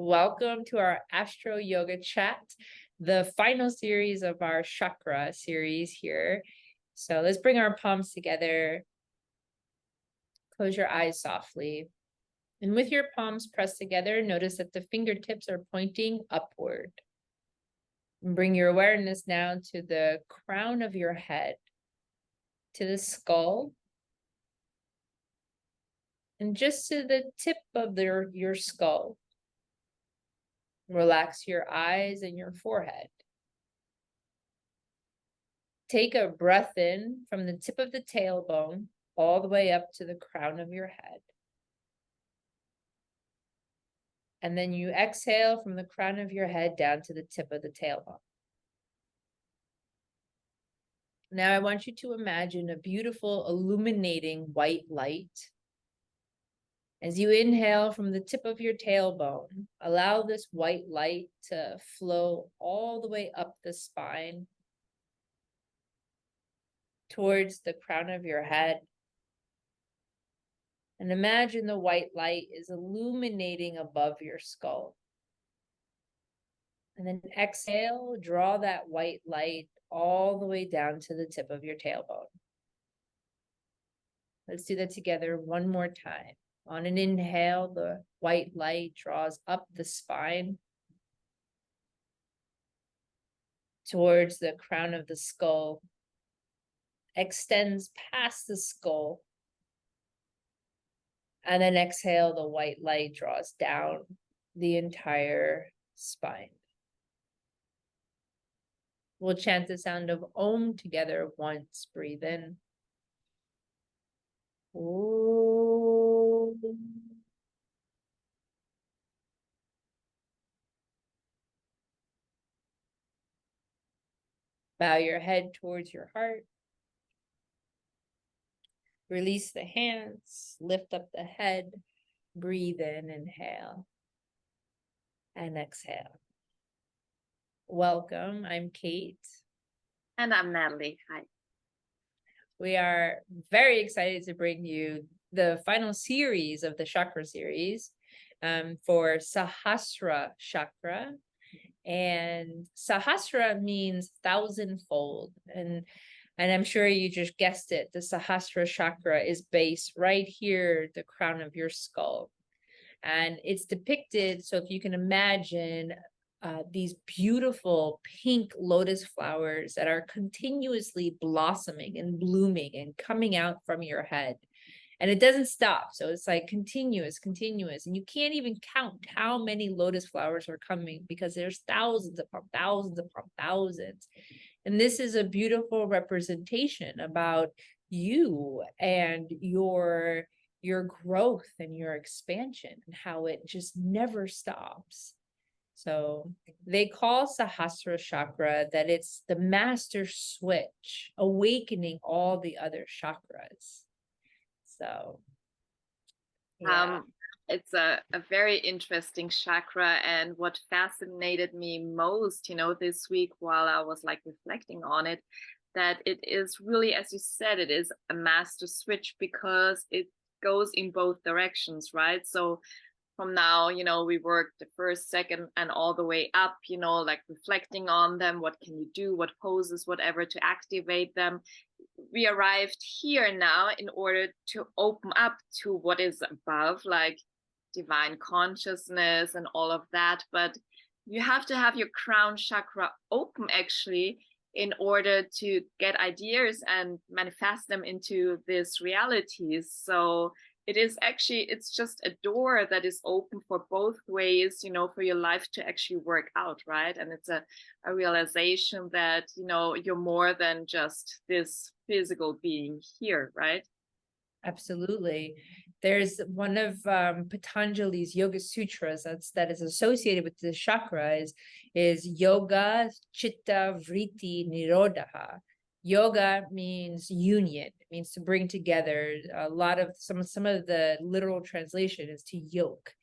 Welcome to our Astro Yoga Chat, the final series of our Chakra series here. So let's bring our palms together. Close your eyes softly. And with your palms pressed together, notice that the fingertips are pointing upward. And bring your awareness now to the crown of your head, to the skull, and just to the tip of your skull. Relax your eyes and your forehead. Take a breath in from the tip of the tailbone all the way up to the crown of your head. And then you exhale from the crown of your head down to the tip of the tailbone. Now I want you to imagine a beautiful illuminating white light. As you inhale from the tip of your tailbone, allow this white light to flow all the way up the spine towards the crown of your head. And imagine the white light is illuminating above your skull. And then exhale, draw that white light all the way down to the tip of your tailbone. Let's do that together one more time. On an inhale, the white light draws up the spine towards the crown of the skull, extends past the skull, and then exhale, the white light draws down the entire spine. We'll chant the sound of Om together once. Breathe in. Om. Bow your head towards your heart. Release the hands, lift up the head, breathe in, inhale, and exhale. Welcome, I'm Kate. And I'm Natalie. Hi. We are very excited to bring you the final series of the Chakra series for Sahasrara Chakra. And Sahasrara means thousandfold. And I'm sure you just guessed it. The Sahasrara Chakra is based right here, the crown of your skull. And it's depicted, so if you can imagine these beautiful pink lotus flowers that are continuously blossoming and blooming and coming out from your head. And it doesn't stop. So it's like continuous. And you can't even count how many lotus flowers are coming because there's thousands upon thousands upon thousands. And this is a beautiful representation about you and your growth and your expansion and how it just never stops. So they call Sahasrara Chakra that it's the master switch, awakening all the other chakras. So, yeah. It's a very interesting chakra. And what fascinated me most, this week while I was reflecting on it, that it is really, as you said, it is a master switch because it goes in both directions, right? So from now, we work the first, second, and all the way up, reflecting on them. What can you do? What poses, whatever, to activate them? We arrived here now in order to open up to what is above, like divine consciousness and all of that. But you have to have your crown chakra open actually in order to get ideas and manifest them into these realities. So it is actually, it's just a door that is open for both ways, for your life to actually work out, right? And it's a realization that, you're more than just this physical being here, right? Absolutely. There's one of Patanjali's Yoga Sutras that is associated with this chakra is Yoga Chitta Vritti Nirodha. Yoga means union. It means to bring together. A lot of some of the literal translation is to yoke.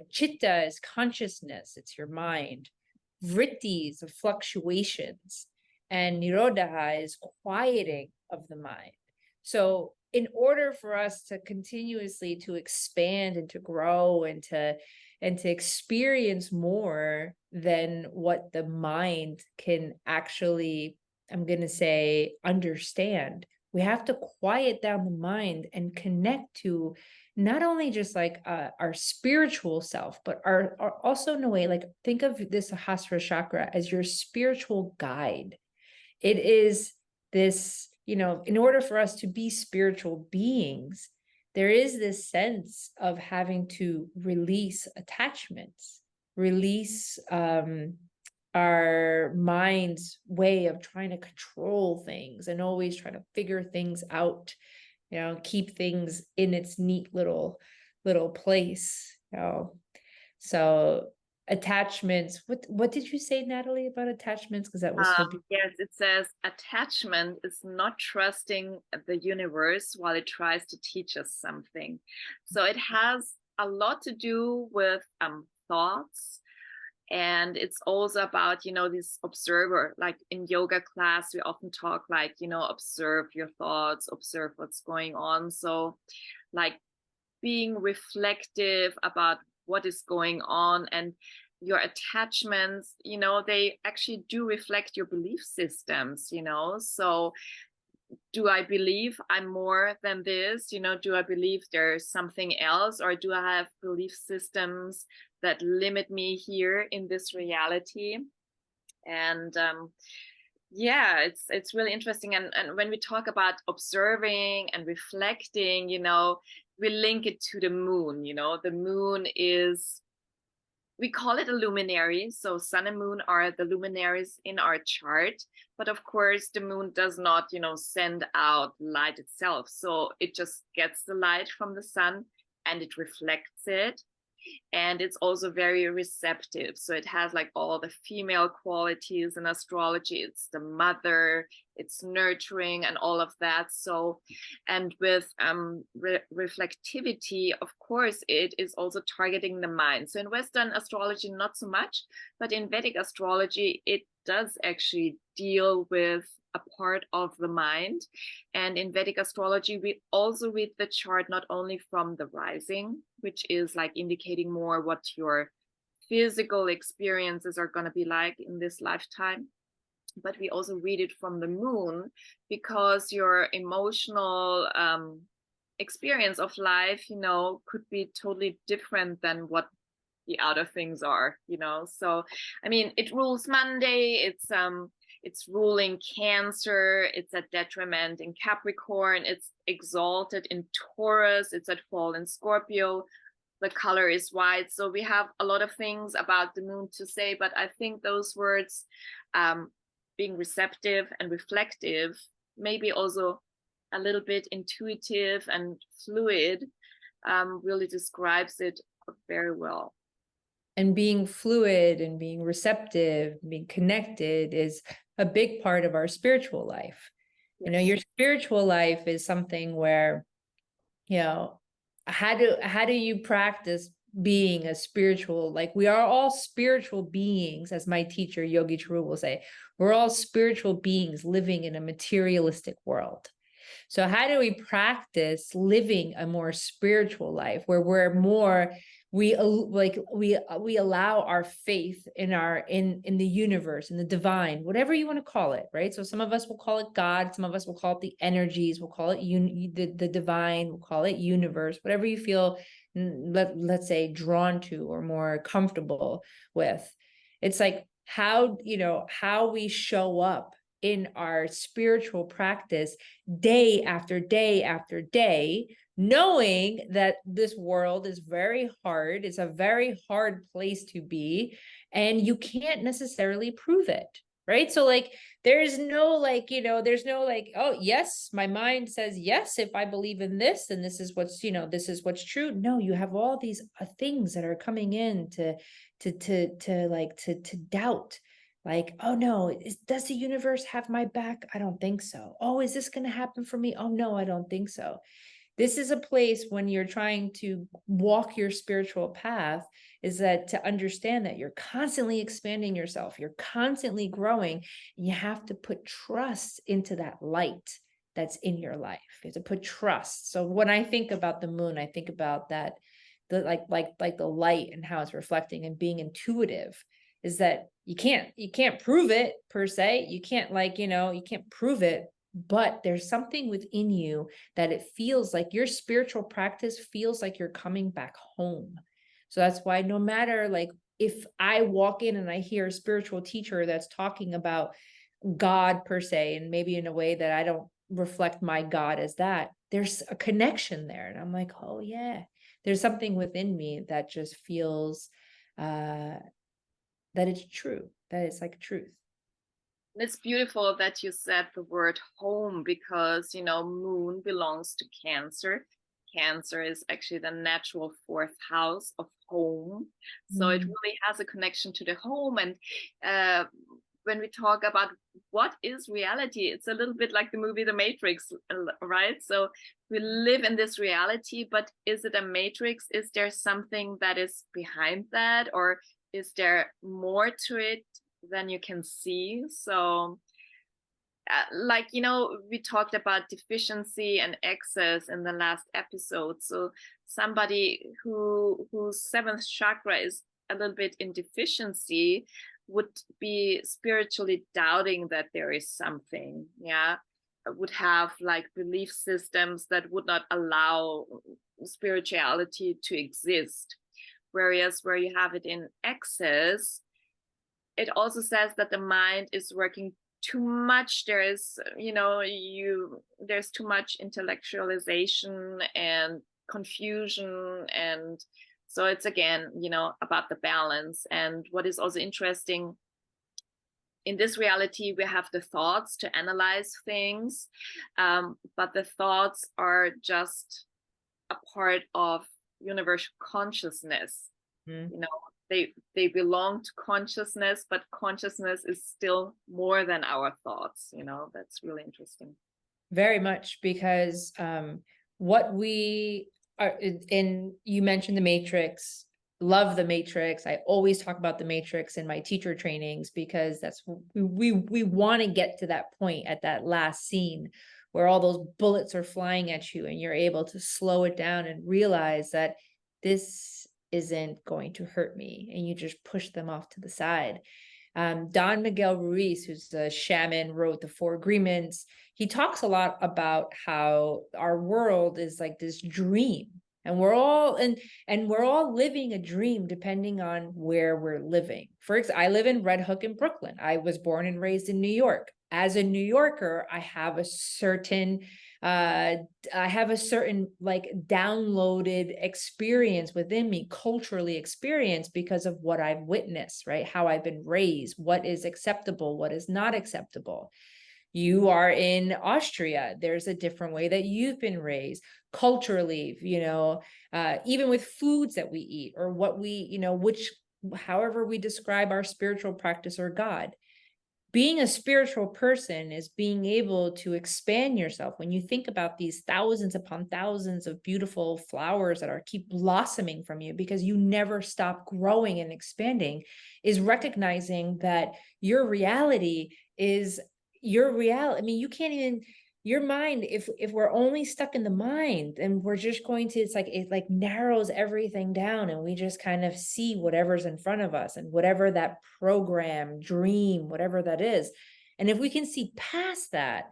Chitta is consciousness. It's your mind. Vrittis of fluctuations, and Nirodha is quieting of the mind. So in order for us to continuously to expand and to grow and to experience more than what the mind can actually, I'm going to say, understand, we have to quiet down the mind and connect to not only just like our spiritual self, but our also in a way, like think of this Sahasrara chakra as your spiritual guide. It is this, you know, in order for us to be spiritual beings, there is this sense of having to release attachments, release our mind's way of trying to control things and always trying to figure things out, you know, keep things in its neat little place, you know. So attachments, what did you say, Natalie, about attachments? Because that was so beautiful. Yes, it says attachment is not trusting the universe while it tries to teach us something. So it has a lot to do with thoughts. And it's also about, you know, this observer, like in yoga class, we often talk like, you know, observe your thoughts, observe what's going on. So like being reflective about what is going on, and your attachments, you know, they actually do reflect your belief systems, you know. So do I believe I'm more than this? You know, do I believe there's something else, or do I have belief systems that limit me here in this reality? And yeah, it's really interesting. And when we talk about observing and reflecting, you know, we link it to the moon. You know, the moon is, we call it a luminary. So sun and moon are the luminaries in our chart. But of course, the moon does not, you know, send out light itself. So it just gets the light from the sun and it reflects it. And it's also very receptive. So it has like all the female qualities in astrology. It's the mother, it's nurturing and all of that. So, and with reflectivity, of course, it is also targeting the mind. So in Western astrology, not so much, but in Vedic astrology, it does actually deal with a part of the mind. And in Vedic astrology, we also read the chart not only from the rising, which is like indicating more what your physical experiences are going to be like in this lifetime, but we also read it from the moon, because your emotional experience of life, you know, could be totally different than what the other things are, you know. So I mean, it rules Monday, it's ruling Cancer, it's at detriment in Capricorn, it's exalted in Taurus, it's at fall in Scorpio, the color is white. So we have a lot of things about the moon to say, but I think those words, being receptive and reflective, maybe also a little bit intuitive and fluid, really describes it very well. And being fluid and being receptive, being connected is a big part of our spiritual life. Yes. You know, your spiritual life is something where, you know, how do you practice being a spiritual, like we are all spiritual beings, as my teacher Yogi Charu will say, we're all spiritual beings living in a materialistic world. So how do we practice living a more spiritual life where we're more, we allow our faith in in the universe, in the divine, whatever you want to call it, right? So some of us will call it God, some of us will call it the energies, we'll call it the divine, we'll call it universe, whatever you feel, let's say, drawn to or more comfortable with. It's like how, you know, how we show up in our spiritual practice day after day after day, knowing that this world is very hard. It's a very hard place to be, and you can't necessarily prove it, right? So like, there's no like, you know, there's no like, oh yes, my mind says yes, if I believe in this, and this is what's, you know, this is what's true. No, you have all these things that are coming in to doubt. Like, oh no, does the universe have my back? I don't think so. Oh, is this going to happen for me? Oh no, I don't think so. This is a place when you're trying to walk your spiritual path, is that to understand that you're constantly expanding yourself, you're constantly growing, and you have to put trust into that light. that's in your life. You have to put trust. So when I think about the moon, I think about that, the like the light and how it's reflecting and being intuitive, is that you can't prove it per se. You can't you can't prove it, but there's something within you that it feels like your spiritual practice feels like you're coming back home. So that's why no matter if I walk in and I hear a spiritual teacher that's talking about God per se, and maybe in a way that I don't reflect my God as that, there's a connection there. And I'm like, oh yeah, there's something within me that just feels that it's true, that it's like truth. It's beautiful that you said the word home, because, moon belongs to Cancer. Cancer is actually the natural fourth house of home. So it really has a connection to the home. And when we talk about what is reality, it's a little bit like the movie The Matrix, right? So we live in this reality, but is it a matrix? Is there something that is behind that? Or is there more to it than you can see? So we talked about deficiency and excess in the last episode. So somebody whose seventh chakra is a little bit in deficiency would be spiritually doubting that there is something, would have belief systems that would not allow spirituality to exist. Whereas where you have it in excess, it also says that the mind is working too much. There's too much intellectualization and confusion, and so it's again about the balance. And what is also interesting, in this reality we have the thoughts to analyze things, but the thoughts are just a part of universal consciousness. They belong to consciousness, but consciousness is still more than our thoughts. That's really interesting. Very much, because what we are in, you mentioned the Matrix. Love the Matrix. I always talk about the Matrix in my teacher trainings, because that's we want to get to that point at that last scene where all those bullets are flying at you and you're able to slow it down and realize that this isn't going to hurt me, and you just push them off to the side. Don Miguel Ruiz, who's a shaman, wrote the Four Agreements. He talks a lot about how our world is like this dream, and we're all living a dream depending on where we're living. For example, I live in Red Hook in Brooklyn. I was born and raised in New York. As a New Yorker, I have a certain downloaded experience within me, culturally experienced, because of what I've witnessed, right? How I've been raised, what is acceptable, what is not acceptable. You are in Austria. There's a different way that you've been raised culturally, even with foods that we eat, or what we, however we describe our spiritual practice or God. Being a spiritual person is being able to expand yourself. When you think about these thousands upon thousands of beautiful flowers that keep blossoming from you because you never stop growing and expanding, is recognizing that your reality is your reality. I mean, you can't even, your mind, if we're only stuck in the mind, and we're just going to, it narrows everything down, and we just kind of see whatever's in front of us and whatever that program, dream, whatever that is. And if we can see past that,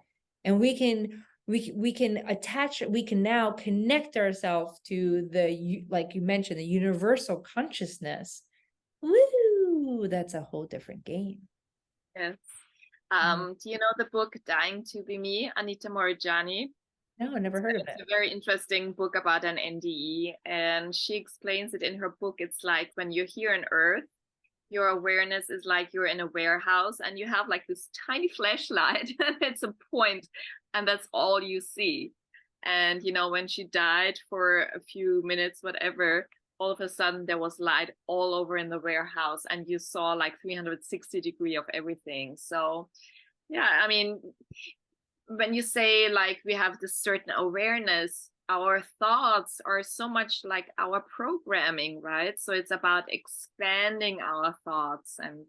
and we can attach, we can now connect ourselves to the, like you mentioned, the universal consciousness. Woo, that's a whole different game. Yes. Do you know the book Dying to Be Me, Anita Morijani? No, I never heard of it. It's a very interesting book about an NDE, and she explains it in her book. It's like when you're here on Earth, your awareness is like you're in a warehouse and you have like this tiny flashlight and it's a point, and that's all you see. And when she died for a few minutes, whatever, all of a sudden there was light all over in the warehouse, and you saw like 360 degree of everything. So yeah, I mean, when you say like we have this certain awareness, our thoughts are so much like our programming, right? So it's about expanding our thoughts and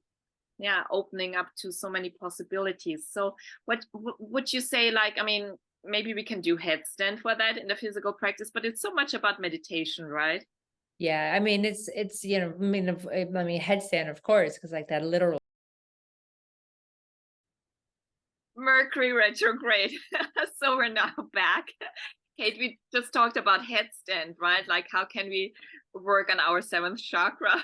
opening up to so many possibilities. So what would you say, like, I mean, maybe we can do headstand for that in the physical practice, but it's so much about meditation, right? Yeah, I mean, it's you know, I mean, headstand, of course, because like that literal. Mercury retrograde. So we're now back. Kate, we just talked about headstand, right? Like, how can we work on our seventh chakra?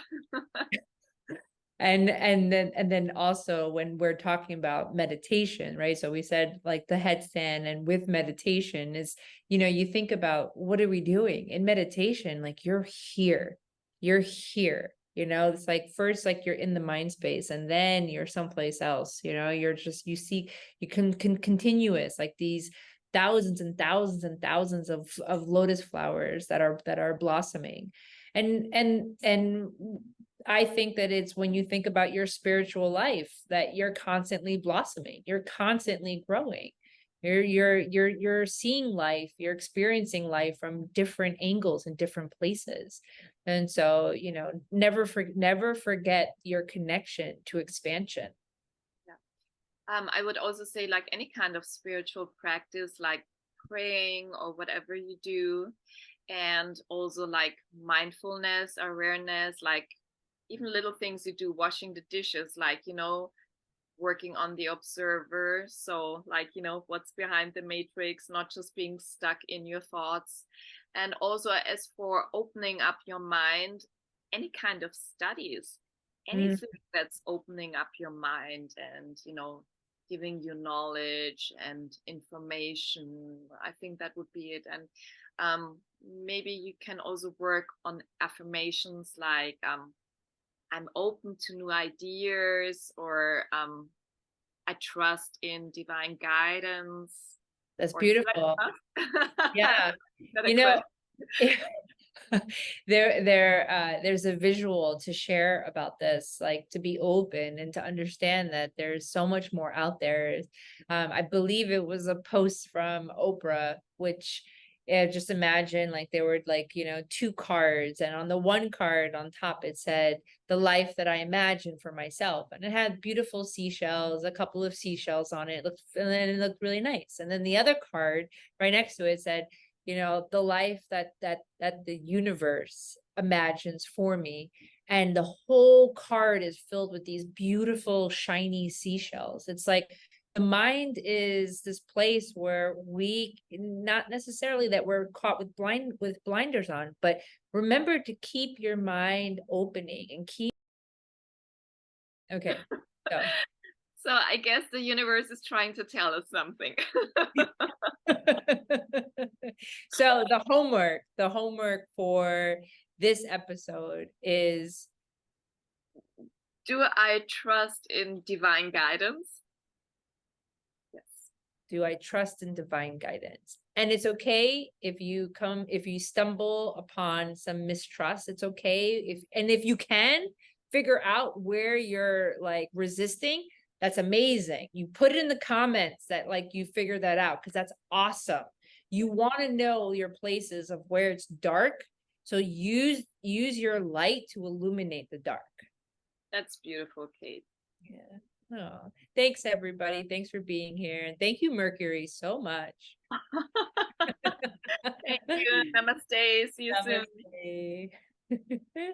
And then also when we're talking about meditation, right? So we said like the headstand, and with meditation is, you think about what are we doing in meditation? Like you're here, it's like first, like you're in the mind space, and then you're someplace else, you're just, you can continuous, like these thousands and thousands and thousands of lotus flowers that are blossoming. And I think that it's when you think about your spiritual life that you're constantly blossoming, you're constantly growing. You're seeing life, you're experiencing life from different angles and different places. And so, never forget your connection to expansion. Yeah. I would also say, like any kind of spiritual practice, like praying or whatever you do, and also like mindfulness, awareness, like even little things you do, washing the dishes, like, working on the observer. So, like, what's behind the matrix, not just being stuck in your thoughts. And also, as for opening up your mind, any kind of studies, Mm. anything that's opening up your mind and, giving you knowledge and information, I think that would be it. And maybe you can also work on affirmations like, I'm open to new ideas, or I trust in divine guidance. That's Or should beautiful. I trust? Yeah. Is that a You know, question? there's a visual to share about this, like to be open and to understand that there's so much more out there. I believe it was a post from Oprah, which, yeah, just imagine like there were like, two cards, and on the one card on top it said the life that I imagine for myself, and it had beautiful seashells, a couple of seashells on it, and then it looked really nice. And then the other card right next to it said, the life that the universe imagines for me. And the whole card is filled with these beautiful shiny seashells. It's like the mind is this place where we, not necessarily that we're caught with blinders on, but remember to keep your mind opening and keep. Okay, so. So I guess the universe is trying to tell us something. So the homework for this episode is, Do I trust in divine guidance? Yes. do I trust in divine guidance? And it's okay if you stumble upon some mistrust. It's okay if you can figure out where you're like resisting, that's amazing. You put it in the comments that like you figure that out, because that's awesome. You want to know your places of where it's dark. So use your light to illuminate the dark. That's beautiful, Kate. Yeah. Oh, thanks everybody. Thanks for being here. And thank you, Mercury, so much. Thank you. Namaste. See you soon. Namaste.